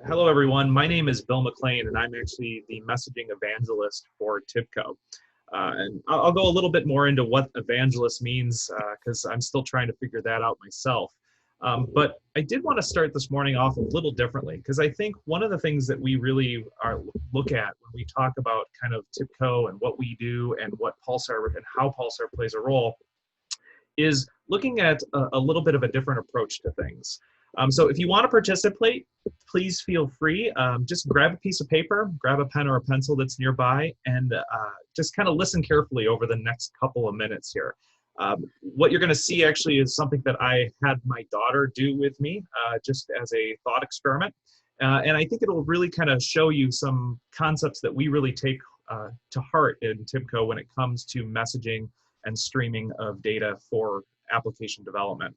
Hello, everyone. My name is Bill McLane, and I'm actually the messaging evangelist for TIBCO. And I'll go a little bit more into what evangelist means because I'm still trying to figure that out myself. But I did want to start this morning off a little differently because I think one of the things that we really look at when we talk about kind of TIBCO and what we do and what Pulsar and how Pulsar plays a role is looking at a little bit of a different approach to things. So if you want to participate, please feel free. Just grab a piece of paper, grab a pen or a pencil that's nearby, and just kind of listen carefully over the next couple of minutes here. What you're going to see actually is something that I had my daughter do with me just as a thought experiment. And I think it'll really kind of show you some concepts that we really take to heart in TIBCO when it comes to messaging and streaming of data for application development.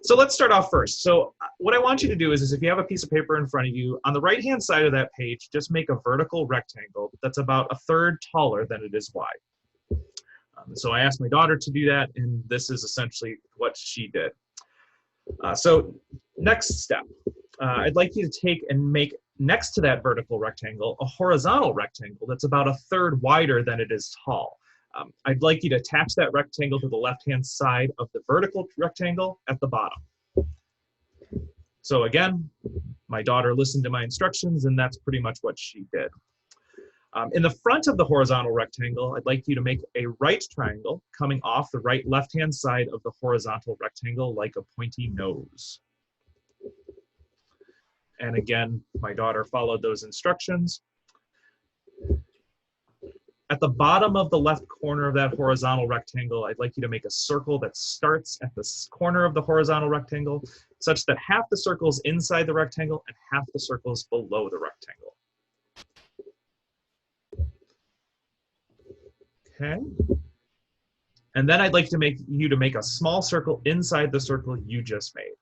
So let's start off first. So what I want you to do is if you have a piece of paper in front of you, on the right-hand side of that page, just make a vertical rectangle that's about 1/3 taller than it is wide. So I asked my daughter to do that, and this is essentially what she did. So next step, I'd like you to take and make next to that vertical rectangle a horizontal rectangle that's about 1/3 wider than it is tall. I'd like you to attach that rectangle to the left-hand side of the vertical rectangle at the bottom. So again, my daughter listened to my instructions, and that's pretty much what she did. In the front of the horizontal rectangle, I'd like you to make a right triangle coming off the right left-hand side of the horizontal rectangle like a pointy nose. And again, my daughter followed those instructions. At the bottom of the left corner of that horizontal rectangle, I'd like you to make a circle that starts at the corner of the horizontal rectangle such that half the circle is inside the rectangle and half the circle is below the rectangle. Okay. And then I'd like to make you to make a small circle inside the circle you just made.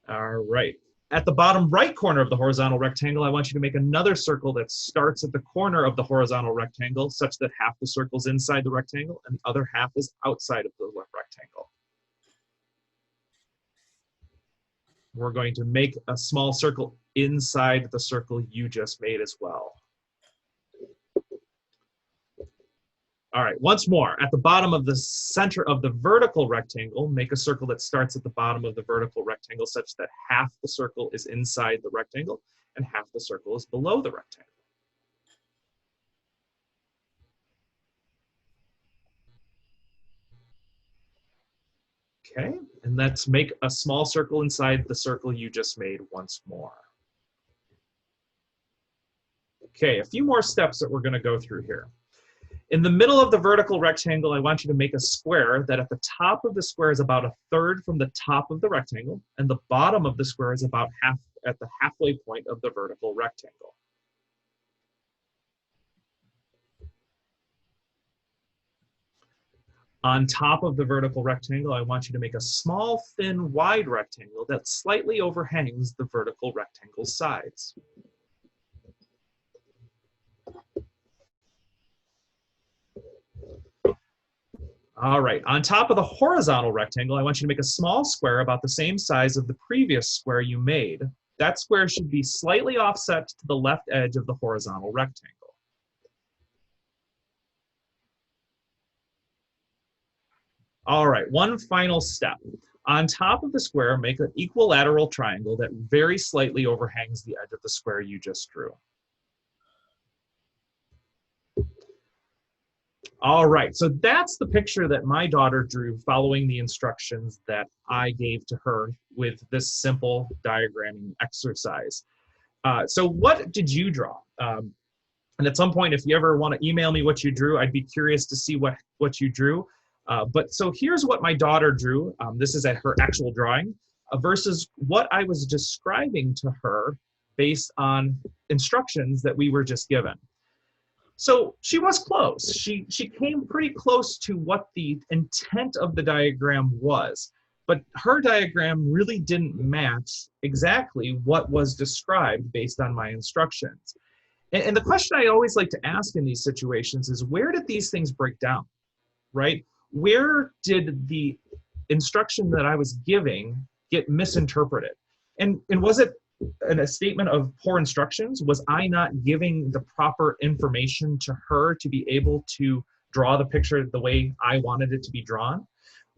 All right. At the bottom right corner of the horizontal rectangle, I want you to make another circle that starts at the corner of the horizontal rectangle such that half the circle is inside the rectangle and the other half is outside of the rectangle. We're going to make a small circle inside the circle you just made as well. All right, once more, at the bottom of the center of the vertical rectangle, make a circle that starts at the bottom of the vertical rectangle such that half the circle is inside the rectangle and half the circle is below the rectangle. Okay, and let's make a small circle inside the circle you just made once more. Okay, a few more steps that we're going to go through here. In the middle of the vertical rectangle, I want you to make a square that at the top of the square is about 1/3 from the top of the rectangle, and the bottom of the square is about half at the halfway point of the vertical rectangle. On top of the vertical rectangle, I want you to make a small, thin, wide rectangle that slightly overhangs the vertical rectangle's sides. All right, on top of the horizontal rectangle, I want you to make a small square about the same size of the previous square you made. That square should be slightly offset to the left edge of the horizontal rectangle. All right, one final step. On top of the square, make an equilateral triangle that very slightly overhangs the edge of the square you just drew. All right, so that's the picture that my daughter drew following the instructions that I gave to her with this simple diagramming exercise. So what did you draw? And at some point, if you ever want to email me what you drew, I'd be curious to see what you drew. But so here's what my daughter drew. This is her actual drawing versus what I was describing to her based on instructions that we were just given. So she was close. She came pretty close to what the intent of the diagram was, but her diagram really didn't match exactly what was described based on my instructions. And the question I always like to ask in these situations is, where did these things break down, right? Where did the instruction that I was giving get misinterpreted? And was it a statement of poor instructions? Was I not giving the proper information to her to be able to draw the picture the way I wanted it to be drawn?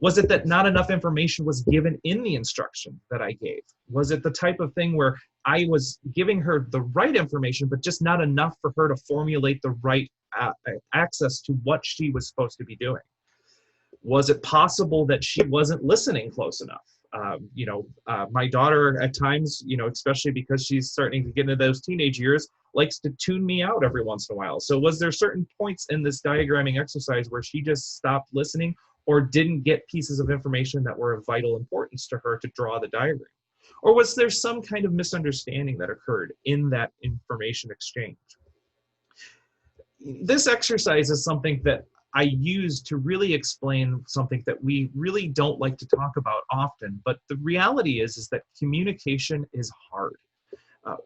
Was it that not enough information was given in the instruction that I gave? Was it the type of thing where I was giving her the right information, but just not enough for her to formulate the right access to what she was supposed to be doing? Was it possible that she wasn't listening close enough? My daughter at times, especially because she's starting to get into those teenage years, likes to tune me out every once in a while. So was there certain points in this diagramming exercise where she just stopped listening or didn't get pieces of information that were of vital importance to her to draw the diagram? Or was there some kind of misunderstanding that occurred in that information exchange? This exercise is something that I use to really explain something that we really don't like to talk about often, but the reality is that communication is hard.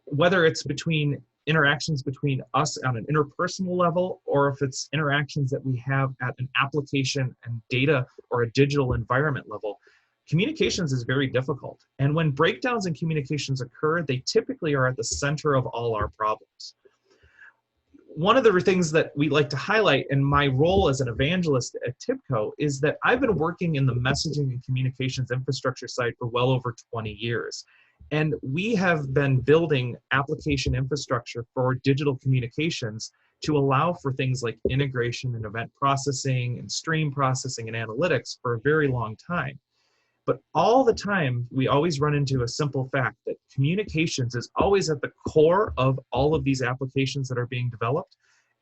Whether it's between interactions between us on an interpersonal level, or if it's interactions that we have at an application and data or a digital environment level, communications is very difficult. And when breakdowns in communications occur, they typically are at the center of all our problems. One of the things that we like to highlight in my role as an evangelist at TIBCO is that I've been working in the messaging and communications infrastructure side for well over 20 years. And we have been building application infrastructure for digital communications to allow for things like integration and event processing and stream processing and analytics for a very long time. But all the time, we always run into a simple fact that communications is always at the core of all of these applications that are being developed.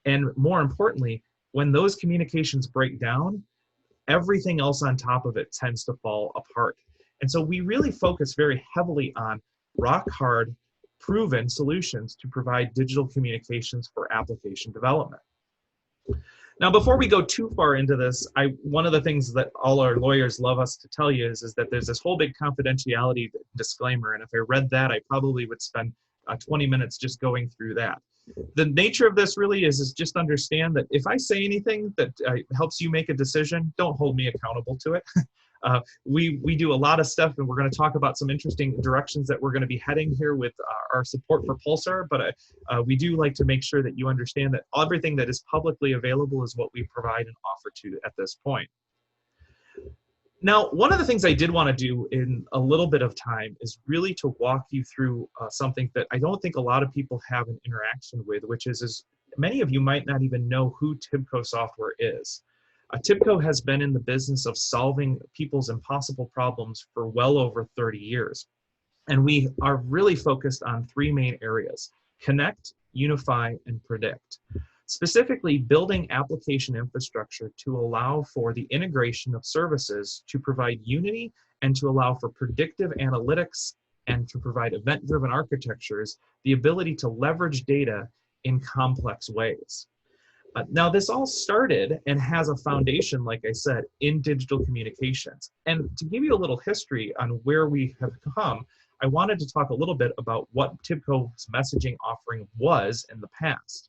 And more importantly, when those communications break down, everything else on top of it tends to fall apart. And so we really focus very heavily on rock hard, proven solutions to provide digital communications for application development. Now, before we go too far into this, one of the things that all our lawyers love us to tell you is that there's this whole big confidentiality disclaimer, and if I read that, I probably would spend 20 minutes just going through that. The nature of this really is just understand that if I say anything that helps you make a decision, don't hold me accountable to it. We do a lot of stuff, and we're going to talk about some interesting directions that we're going to be heading here with our support for Pulsar, but we do like to make sure that you understand that everything that is publicly available is what we provide and offer to at this point. Now, one of the things I did want to do in a little bit of time is really to walk you through something that I don't think a lot of people have an interaction with, which is many of you might not even know who TIBCO software is. TIBCO has been in the business of solving people's impossible problems for well over 30 years. And we are really focused on three main areas: connect, unify, and predict. Specifically, building application infrastructure to allow for the integration of services to provide unity and to allow for predictive analytics and to provide event-driven architectures, the ability to leverage data in complex ways. Now, this all started and has a foundation, like I said, in digital communications. And to give you a little history on where we have come, I wanted to talk a little bit about what TIBCO's messaging offering was in the past.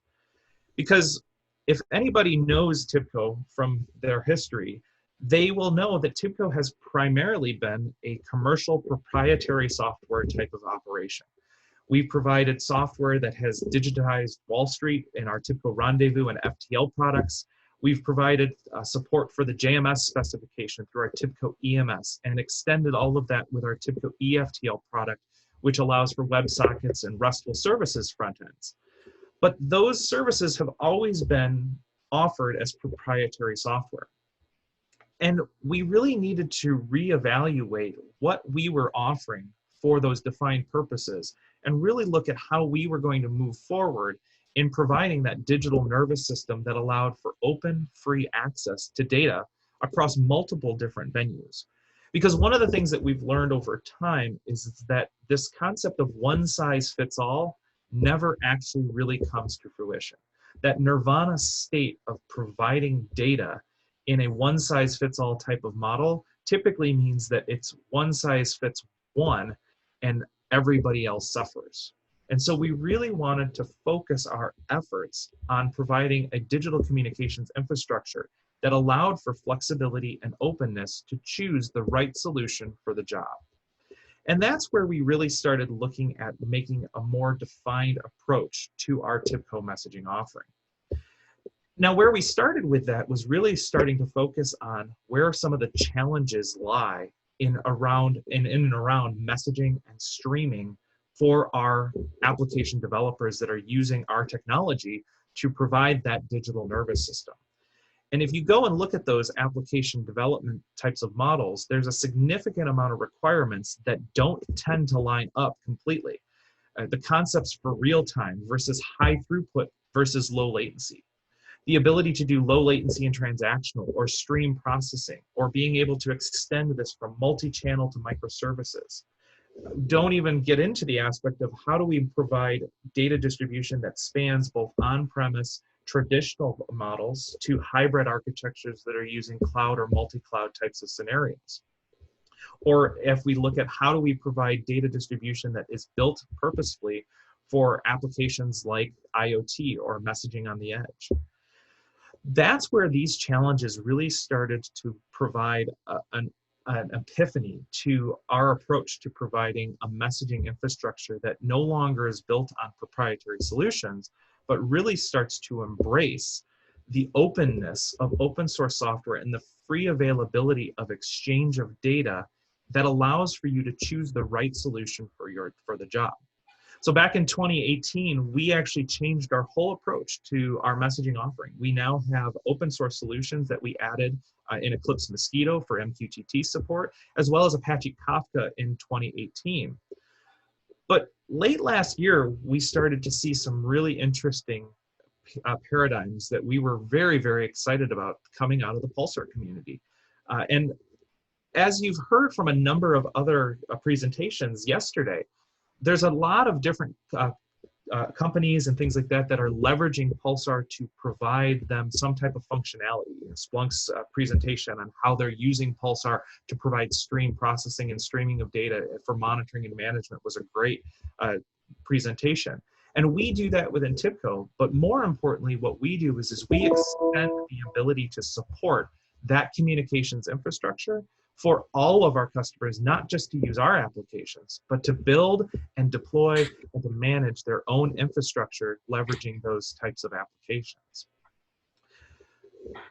Because if anybody knows TIBCO from their history, they will know that TIBCO has primarily been a commercial proprietary software type of operation. We've provided software that has digitized Wall Street in our TIBCO Rendezvous and FTL products. We've provided support for the JMS specification through our TIBCO EMS and extended all of that with our TIBCO EFTL product, which allows for WebSockets and RESTful services front ends. But those services have always been offered as proprietary software. And we really needed to reevaluate what we were offering for those defined purposes and really look at how we were going to move forward in providing that digital nervous system that allowed for open, free access to data across multiple different venues. Because one of the things that we've learned over time is that this concept of one size fits all never actually really comes to fruition. That nirvana state of providing data in a one size fits all type of model typically means that it's one size fits one and everybody else suffers. And so we really wanted to focus our efforts on providing a digital communications infrastructure that allowed for flexibility and openness to choose the right solution for the job. And that's where we really started looking at making a more defined approach to our TIBCO messaging offering. Now, where we started with that was really starting to focus on where some of the challenges lie in and around messaging and streaming for our application developers that are using our technology to provide that digital nervous system. And if you go and look at those application development types of models, there's a significant amount of requirements that don't tend to line up completely. The concepts for real time versus high throughput versus low latency. The ability to do low latency and transactional or stream processing, or being able to extend this from multi-channel to microservices. Don't even get into the aspect of how do we provide data distribution that spans both on-premise traditional models to hybrid architectures that are using cloud or multi-cloud types of scenarios. Or if we look at how do we provide data distribution that is built purposefully for applications like IoT or messaging on the edge. That's where these challenges really started to provide an epiphany to our approach to providing a messaging infrastructure that no longer is built on proprietary solutions, but really starts to embrace the openness of open source software and the free availability of exchange of data that allows for you to choose the right solution for the job. So back in 2018, we actually changed our whole approach to our messaging offering. We now have open source solutions that we added in Eclipse Mosquito for MQTT support, as well as Apache Kafka in 2018. But late last year, we started to see some really interesting paradigms that we were very, very excited about coming out of the Pulsar community. And as you've heard from a number of other presentations yesterday, there's a lot of different companies and things like that that are leveraging Pulsar to provide them some type of functionality. Splunk's presentation on how they're using Pulsar to provide stream processing and streaming of data for monitoring and management was a great presentation. And we do that within TIBCO, but more importantly, what we do is we extend the ability to support that communications infrastructure for all of our customers, not just to use our applications, but to build and deploy and to manage their own infrastructure, leveraging those types of applications.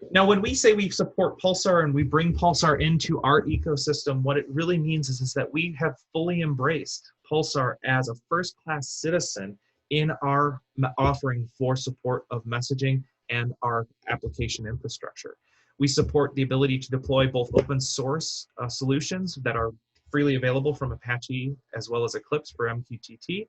Now, when we say we support Pulsar and we bring Pulsar into our ecosystem, what it really means is that we have fully embraced Pulsar as a first-class citizen in our offering for support of messaging and our application infrastructure. We support the ability to deploy both open source solutions that are freely available from Apache as well as Eclipse for MQTT.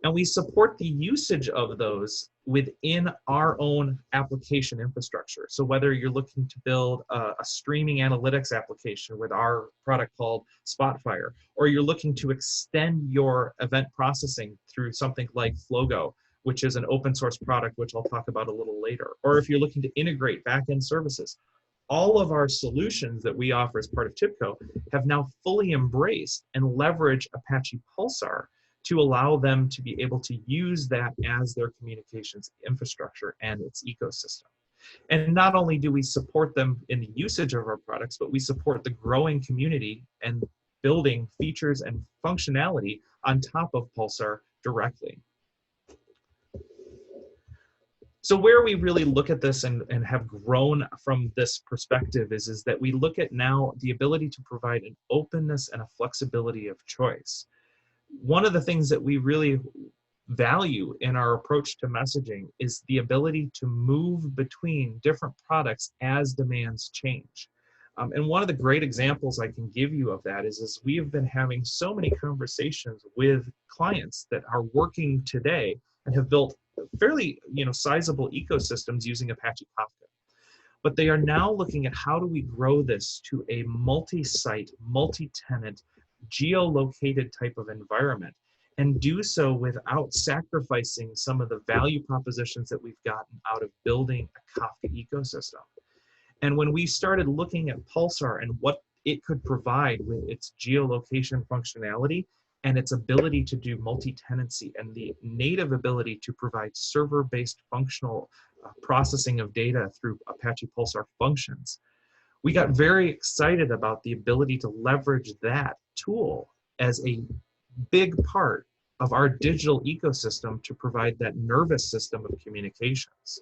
And we support the usage of those within our own application infrastructure. So whether you're looking to build a streaming analytics application with our product called Spotfire, or you're looking to extend your event processing through something like Flogo, which is an open source product, which I'll talk about a little later, or if you're looking to integrate backend services, all of our solutions that we offer as part of TIBCO have now fully embraced and leverage Apache Pulsar to allow them to be able to use that as their communications infrastructure and its ecosystem. And not only do we support them in the usage of our products, but we support the growing community and building features and functionality on top of Pulsar directly. So where we really look at this and have grown from this perspective is that we look at now the ability to provide an openness and a flexibility of choice. One of the things that we really value in our approach to messaging is the ability to move between different products as demands change. And one of the great examples I can give you of that is we have been having so many conversations with clients that are working today and have built fairly sizable ecosystems using Apache Kafka. But they are now looking at how do we grow this to a multi-site, multi-tenant, geolocated type of environment, and do so without sacrificing some of the value propositions that we've gotten out of building a Kafka ecosystem. And when we started looking at Pulsar and what it could provide with its geolocation functionality and its ability to do multi-tenancy and the native ability to provide server-based functional processing of data through Apache Pulsar functions. We got very excited about the ability to leverage that tool as a big part of our digital ecosystem to provide that nervous system of communications.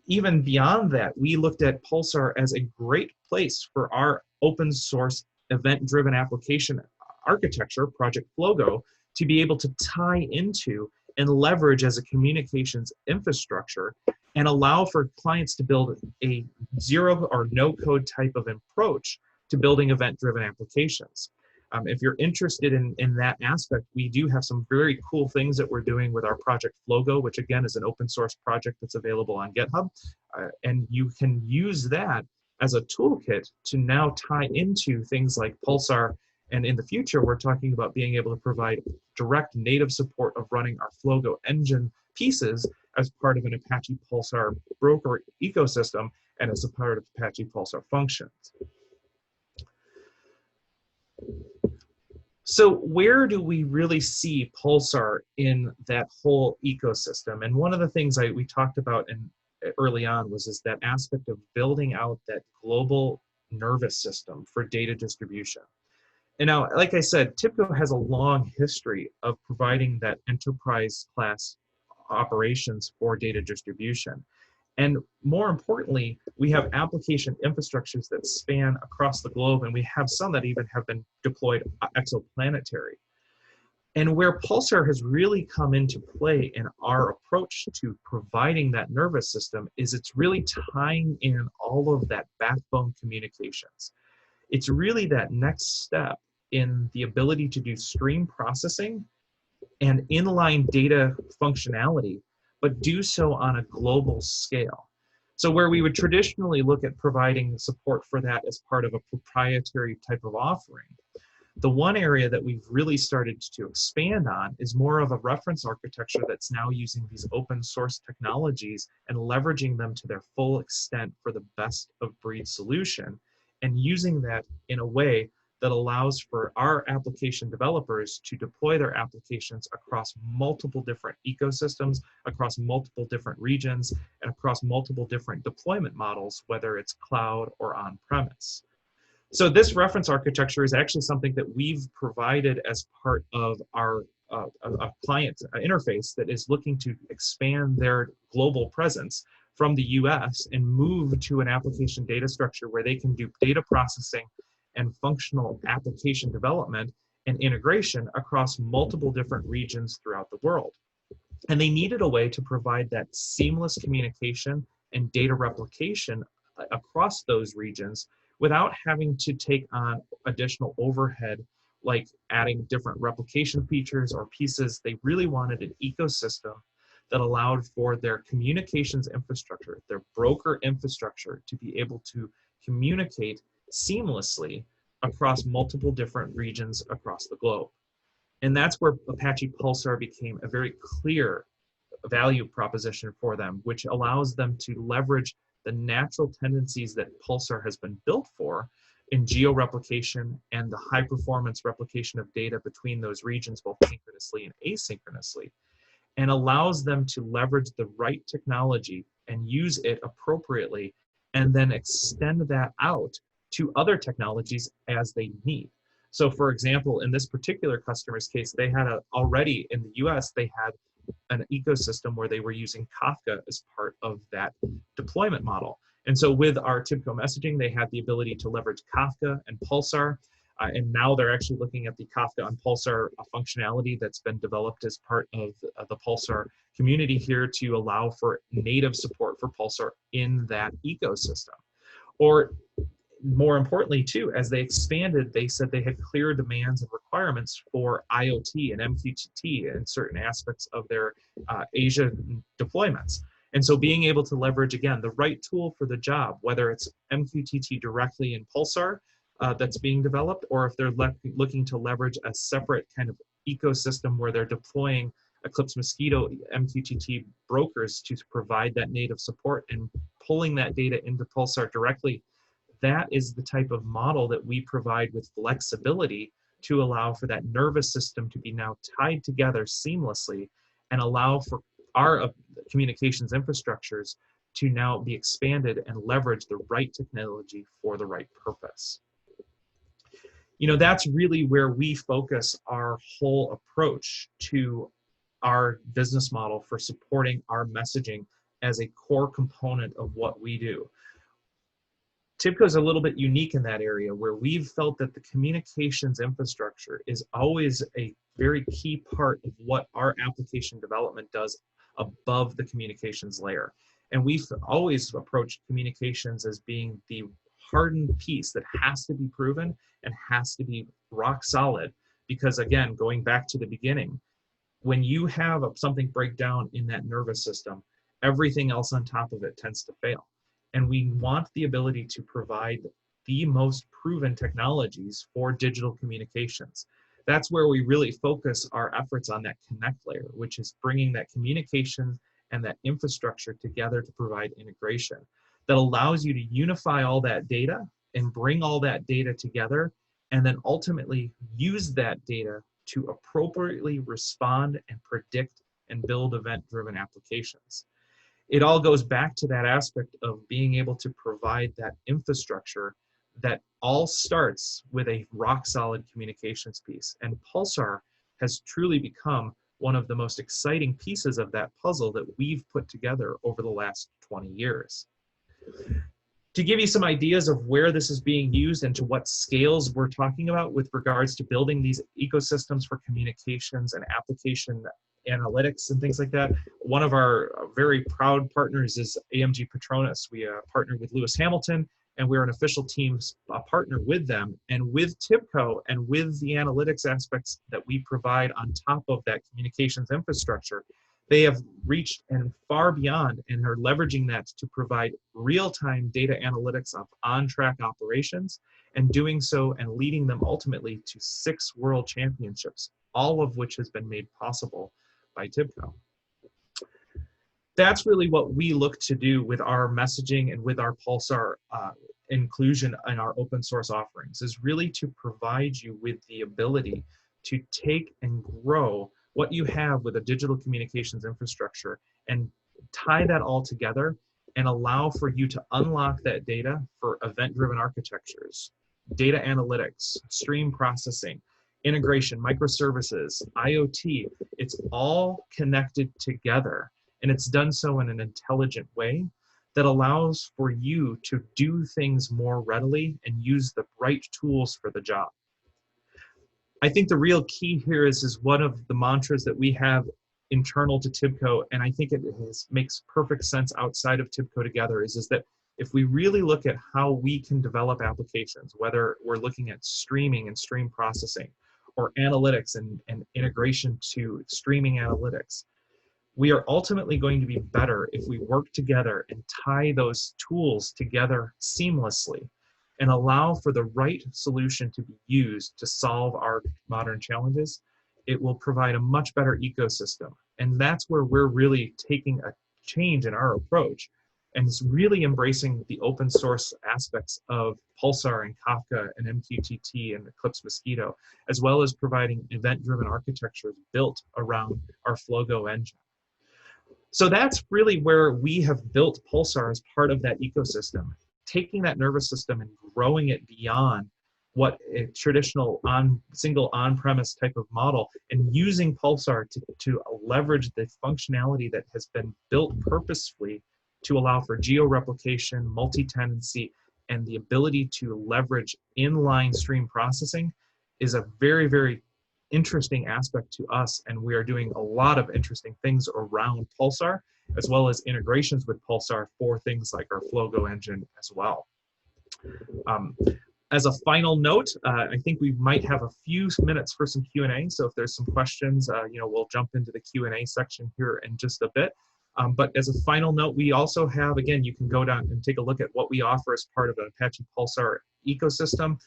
Even beyond that, we looked at Pulsar as a great place for our open source event-driven application architecture, Project Flogo, to be able to tie into and leverage as a communications infrastructure and allow for clients to build a zero or no code type of approach to building event-driven applications. If you're interested in that aspect, we do have some very cool things that we're doing with our Project Flogo, which again is an open source project that's available on GitHub. And you can use that as a toolkit to now tie into things like Pulsar. And in the future, we're talking about being able to provide direct native support of running our Flogo engine pieces as part of an Apache Pulsar broker ecosystem and as a part of Apache Pulsar functions. So where do we really see Pulsar in that whole ecosystem? And one of the things we talked about early on was that aspect of building out that global nervous system for data distribution. And now, like I said, TIBCO has a long history of providing that enterprise class operations for data distribution. And more importantly, we have application infrastructures that span across the globe, and we have some that even have been deployed exoplanetary. And where Pulsar has really come into play in our approach to providing that nervous system is it's really tying in all of that backbone communications. It's really that next step in the ability to do stream processing and inline data functionality, but do so on a global scale. So where we would traditionally look at providing support for that as part of a proprietary type of offering, the one area that we've really started to expand on is more of a reference architecture that's now using these open source technologies and leveraging them to their full extent for the best of breed solution, and using that in a way that allows for our application developers to deploy their applications across multiple different ecosystems, across multiple different regions, and across multiple different deployment models, whether it's cloud or on-premise. So this reference architecture is actually something that we've provided as part of our client interface that is looking to expand their global presence from the US and move to an application data structure where they can do data processing and functional application development and integration across multiple different regions throughout the world. And they needed a way to provide that seamless communication and data replication across those regions without having to take on additional overhead, like adding different replication features or pieces. They really wanted an ecosystem that allowed for their communications infrastructure, their broker infrastructure, to be able to communicate seamlessly across multiple different regions across the globe. And that's where Apache Pulsar became a very clear value proposition for them, which allows them to leverage the natural tendencies that Pulsar has been built for in geo-replication and the high-performance replication of data between those regions, both synchronously and asynchronously, and allows them to leverage the right technology and use it appropriately, and then extend that out to other technologies as they need. So for example, in this particular customer's case, they had already in the US, they had an ecosystem where they were using Kafka as part of that deployment model. And so with our TIBCO messaging, they had the ability to leverage Kafka and Pulsar. And now they're actually looking at the Kafka and Pulsar functionality that's been developed as part of the Pulsar community here to allow for native support for Pulsar in that ecosystem. Or more importantly too, as they expanded, they said they had clear demands and requirements for IoT and MQTT in certain aspects of their Asia deployments. And so being able to leverage, again, the right tool for the job, whether it's MQTT directly in Pulsar that's being developed, or if they're looking to leverage a separate kind of ecosystem where they're deploying Eclipse Mosquito MQTT brokers to provide that native support and pulling that data into Pulsar directly. That is the type of model that we provide with flexibility to allow for that nervous system to be now tied together seamlessly and allow for our communications infrastructures to now be expanded and leverage the right technology for the right purpose. You know, that's really where we focus our whole approach to our business model for supporting our messaging as a core component of what we do. TIBCO is a little bit unique in that area where we've felt that the communications infrastructure is always a very key part of what our application development does above the communications layer. And we've always approached communications as being the hardened piece that has to be proven and has to be rock solid. Because again, going back to the beginning, when you have something break down in that nervous system, everything else on top of it tends to fail. And we want the ability to provide the most proven technologies for digital communications. That's where we really focus our efforts on that connect layer, which is bringing that communication and that infrastructure together to provide integration that allows you to unify all that data and bring all that data together, and then ultimately use that data to appropriately respond and predict and build event-driven applications. It all goes back to that aspect of being able to provide that infrastructure that all starts with a rock-solid communications piece. And Pulsar has truly become one of the most exciting pieces of that puzzle that we've put together over the last 20 years. To give you some ideas of where this is being used and to what scales we're talking about with regards to building these ecosystems for communications and application analytics and things like that, one of our very proud partners is AMG Petronas. We partner with Lewis Hamilton, and we're an official team partner with them. And with TIBCO and with the analytics aspects that we provide on top of that communications infrastructure, they have reached and far beyond and are leveraging that to provide real-time data analytics of on-track operations, and doing so and leading them ultimately to 6 world championships, all of which has been made possible by TIBCO. That's really what we look to do with our messaging and with our Pulsar inclusion in our open source offerings, is really to provide you with the ability to take and grow what you have with a digital communications infrastructure and tie that all together and allow for you to unlock that data for event-driven architectures, data analytics, stream processing, integration, microservices, IoT. It's all connected together, and it's done so in an intelligent way that allows for you to do things more readily and use the right tools for the job. I think the real key here is one of the mantras that we have internal to TIBCO, and I think it makes perfect sense outside of TIBCO together, is that if we really look at how we can develop applications, whether we're looking at streaming and stream processing, or analytics and integration to streaming analytics, we are ultimately going to be better if we work together and tie those tools together seamlessly and allow for the right solution to be used to solve our modern challenges. It will provide a much better ecosystem. And that's where we're really taking a change in our approach, and it's really embracing the open source aspects of Pulsar and Kafka and MQTT and Eclipse Mosquito, as well as providing event-driven architectures built around our Flogo engine. So that's really where we have built Pulsar as part of that ecosystem, taking that nervous system and growing it beyond what a traditional single on-premise type of model, and using Pulsar to leverage the functionality that has been built purposefully to allow for geo-replication, multi-tenancy, and the ability to leverage inline stream processing is a very, very interesting aspect to us, and we are doing a lot of interesting things around Pulsar, as well as integrations with Pulsar for things like our Flogo engine as well. As a final note, I think we might have a few minutes for some Q&A, so if there's some questions, we'll jump into the Q&A section here in just a bit. But as a final note, we also have, again, you can go down and take a look at what we offer as part of the Apache Pulsar ecosystem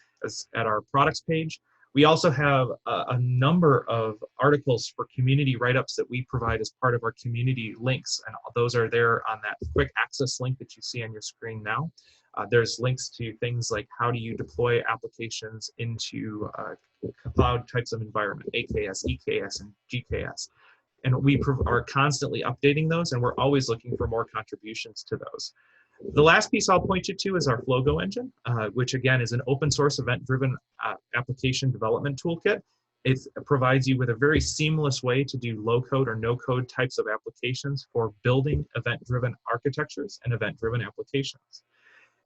at our products page. We also have a number of articles for community write-ups that we provide as part of our community links, and those are there on that quick access link that you see on your screen now. There's links to things like how do you deploy applications into cloud types of environment, AKS, EKS, and GKS. and we are constantly updating those, and we're always looking for more contributions to those. The last piece I'll point you to is our Flogo engine, which again is an open source event-driven application development toolkit. It provides you with a very seamless way to do low-code or no-code types of applications for building event-driven architectures and event-driven applications.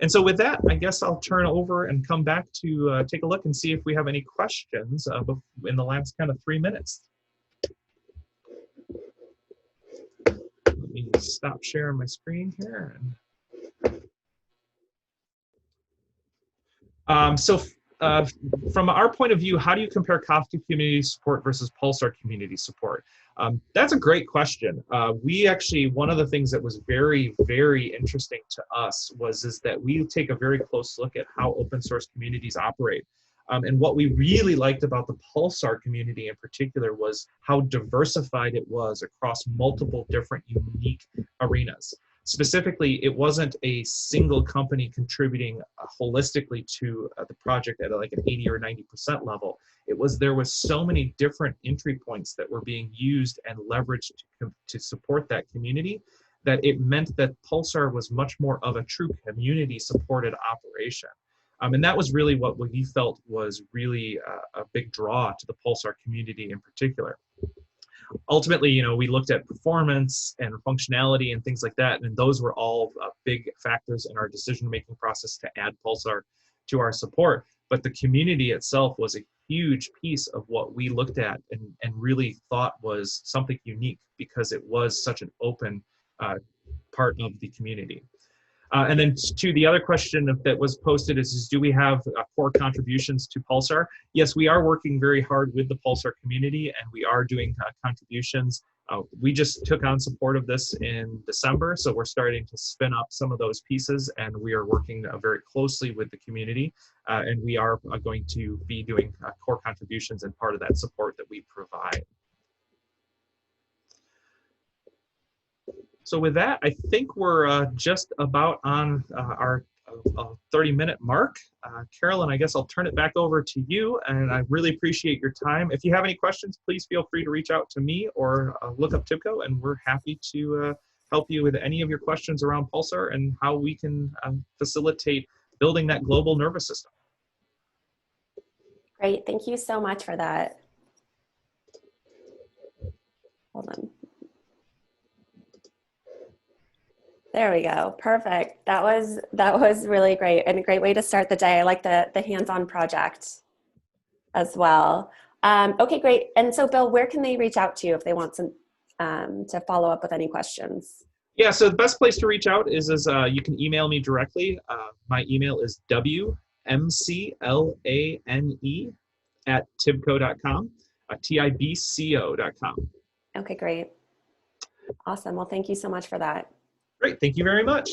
And so with that, I guess I'll turn over and come back to take a look and see if we have any questions in the last kind of 3 minutes. Let me stop sharing my screen here. From our point of view, how do you compare Kafka community support versus Pulsar community support? That's a great question. We actually, one of the things that was very, very interesting to us is that we take a very close look at how open source communities operate. And what we really liked about the Pulsar community in particular was how diversified it was across multiple different unique arenas. Specifically, it wasn't a single company contributing holistically to the project at like an 80 or 90% level. There was so many different entry points that were being used and leveraged to support that community that it meant that Pulsar was much more of a true community supported operation. And that was really what we felt was really a big draw to the Pulsar community in particular. Ultimately, you know, we looked at performance and functionality and things like that, and those were all big factors in our decision-making process to add Pulsar to our support. But the community itself was a huge piece of what we looked at and really thought was something unique because it was such an open part of the community. And then to the other question that was posted is do we have core contributions to Pulsar? Yes, we are working very hard with the Pulsar community, and we are doing contributions. We just took on support of this in December, so we're starting to spin up some of those pieces, and we are working very closely with the community, and we are going to be doing core contributions and part of that support that we provide. So with that, I think we're just about on our 30-minute mark. Carolyn, I guess I'll turn it back over to you, and I really appreciate your time. If you have any questions, please feel free to reach out to me or look up TIBCO, and we're happy to help you with any of your questions around Pulsar and how we can facilitate building that global nervous system. Great, thank you so much for that. Hold on. There we go. Perfect. That was really great and a great way to start the day. I like the hands-on project as well. Okay, great. And so, Bill, where can they reach out to you if they want some to follow up with any questions? Yeah, so the best place to reach out is you can email me directly. My email is wmclane@tibco.com, TIBCO.com. Okay, great. Awesome. Well, thank you so much for that. Great. Thank you very much.